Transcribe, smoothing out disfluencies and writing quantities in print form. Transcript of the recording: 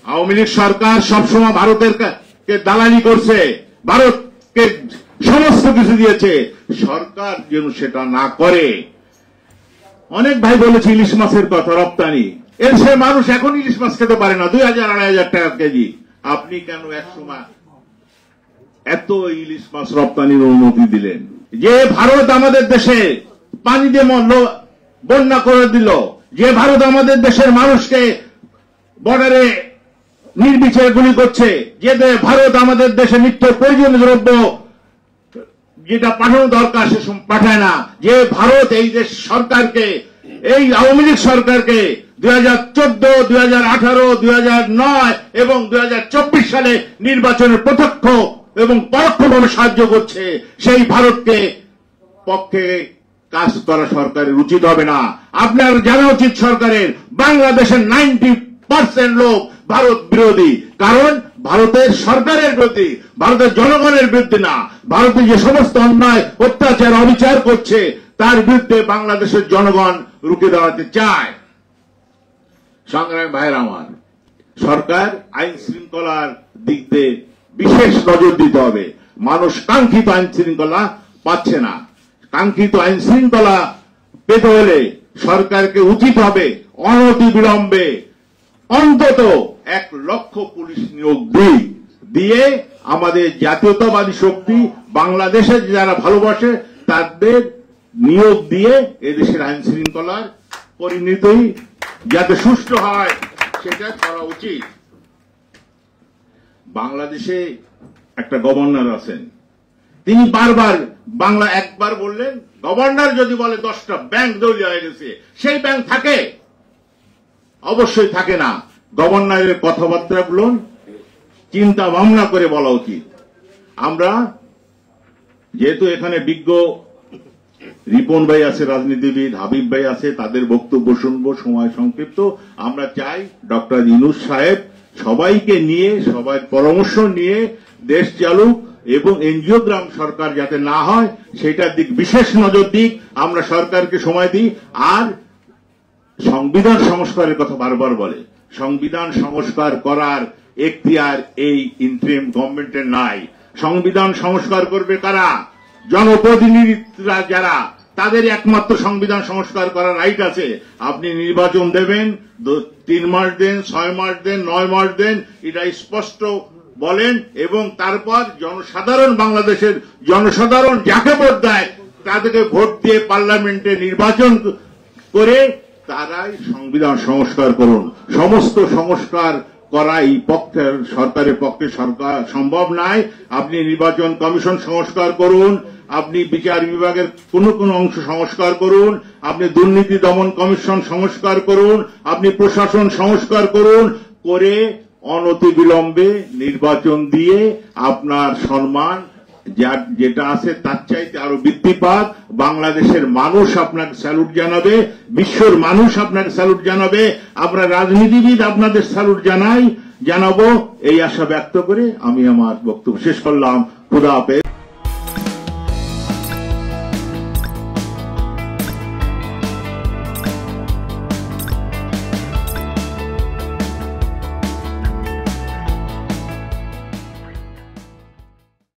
আওয়ামী লীগ সরকার সবসময় ভারতের দালালি করছে, ভারতকে সমস্ত কিছু দিয়েছে, সরকার যেন সেটা না করে। অনেক ভাই বলেছে ইলিশ মাছের কথা, রপ্তানি, এর সে মানুষ এখন ইলিশ মাছ খেতে পারে না, 2000-2500 টাকা কেজি। আপনি কেন এক সময় এত ইলিশ মাছ রপ্তানির অনুমতি দিলেন? যে ভারত আমাদের দেশে পানি দিয়ে বন্যা করে দিল, যে ভারত আমাদের দেশের মানুষকে বর্ডারে নির্বিচারে গুলি করছে, যে ভারত আমাদের দেশে নিত্য প্রয়োজনীয় দ্রব্য যেটা পাঠানো দরকার সে পাঠায় না, যে ভারত এই দেশ সরকারকে, এই আওয়ামী লীগ সরকারকে 2014, 2018, 2009 এবং 2024 সালে নির্বাচনের প্রত্যক্ষ এবং পরোক্ষভাবে সাহায্য করছে, সেই ভারতকে পক্ষে কাজ করা সরকারের উচিত হবে না। আপনার জানা উচিত সরকারের, বাংলাদেশের 90% লোক ভারত বিরোধী, কারণ ভারতের সরকারের বিরুদ্ধে, ভারতের জনগণের বিরুদ্ধে না, ভারতে যে সমস্ত অন্যায় অত্যাচার অবিচার করছে তার বিরুদ্ধে বাংলাদেশের জনগণ রুখে দাঁড়াতে চায়। সংগ্রামী ভাইয়ের আমার, সরকার আইন শৃঙ্খলার দিক দিয়ে বিশেষ নজর দিতে হবে। মানুষ কাঙ্ক্ষিত আইন শৃঙ্খলা পাচ্ছে না। কাঙ্ক্ষিত আইন শৃঙ্খলা পেতে হলে সরকারকে উচিত হবে অনতি বিলম্বে অন্তত 1 লক্ষ পুলিশ নিয়োগ দিয়ে আমাদের জাতীয়তাবাদী শক্তি, বাংলাদেশে যারা ভালোবাসে তাদের নিয়োগ দিয়ে এদেশের আইন শৃঙ্খলার পরিণতি যাতে সুষ্ঠু হয় সেটা করা উচিত। বাংলাদেশে একটা গভর্নর আছেন, তিনি বারবার বাংলা একবার বললেন, গভর্নর যদি বলে 10টা ব্যাংক দলীয় হয়ে গেছে, সেই ব্যাংক থাকে? অবশ্যই থাকে না। গভর্নরের কথাবার্তাগুলো চিন্তা ভাবনা করে বলা উচিত। আমরা যেহেতু এখানে বিজ্ঞ রিপন ভাই আছে, রাজনীতিবিদ হাবিব ভাই আছে, তাদের বক্তব্য শুনবো, সময় সংক্ষিপ্ত। আমরা চাই ডক্টর ইউনূস সাহেব সবাইকে নিয়ে, সবাই পরামর্শ নিয়ে দেশ চালুক এবং এনজিওগ্রাম সরকার যাতে না হয় সেটার দিক বিশেষ নজর দিক। আমরা সরকারকে সময় দিই। আর সংবিধান সংস্কারের কথা বারবার বলে, সংবিধান সংস্কার করার এখতিয়ার এই ইন্টারিম গভর্নমেন্টের নাই। সংবিধান সংস্কার করবে কারা? জনপ্রতিনিধিরা যারা, তাদের একমাত্র সংবিধান সংস্কার করার রাইট আছে। আপনি নির্বাচন দেবেন, 3 মাস দেন, 6 মাস দেন, 9 মাস দেন, এটা স্পষ্ট বলেন, এবং তারপর জনসাধারণ, বাংলাদেশের জনসাধারণ যাকে ভোট দেয় তাদেরকে ভোট দিয়ে পার্লামেন্টে নির্বাচন করে তারাই সংবিধান সংস্কার করুন। সমস্ত সংস্কার করা এই পক্ষের, সরকারের পক্ষে সরকার সম্ভব নয়। আপনি নির্বাচন কমিশন সংস্কার করুন, আপনি বিচার বিভাগের কোন কোন অংশ সংস্কার করুন, আপনি দুর্নীতি দমন কমিশন সংস্কার করুন, আপনি প্রশাসন সংস্কার করুন, করে অনতি বিলম্বে নির্বাচন দিয়ে আপনার সম্মান যেটা আছে তার চাইতে আরো বৃদ্ধি পাক। বাংলাদেশের মানুষ আপনাকে স্যালুট জানাবে, বিশ্বর মানুষ আপনাকে স্যালুট জানাবে, আমরা রাজনীতিবিদ আপনাদের স্যালুট জানাবো। এই আশা ব্যক্ত করে আমি আমার বক্তব্য শেষ করলাম। খুদা হাফেজ।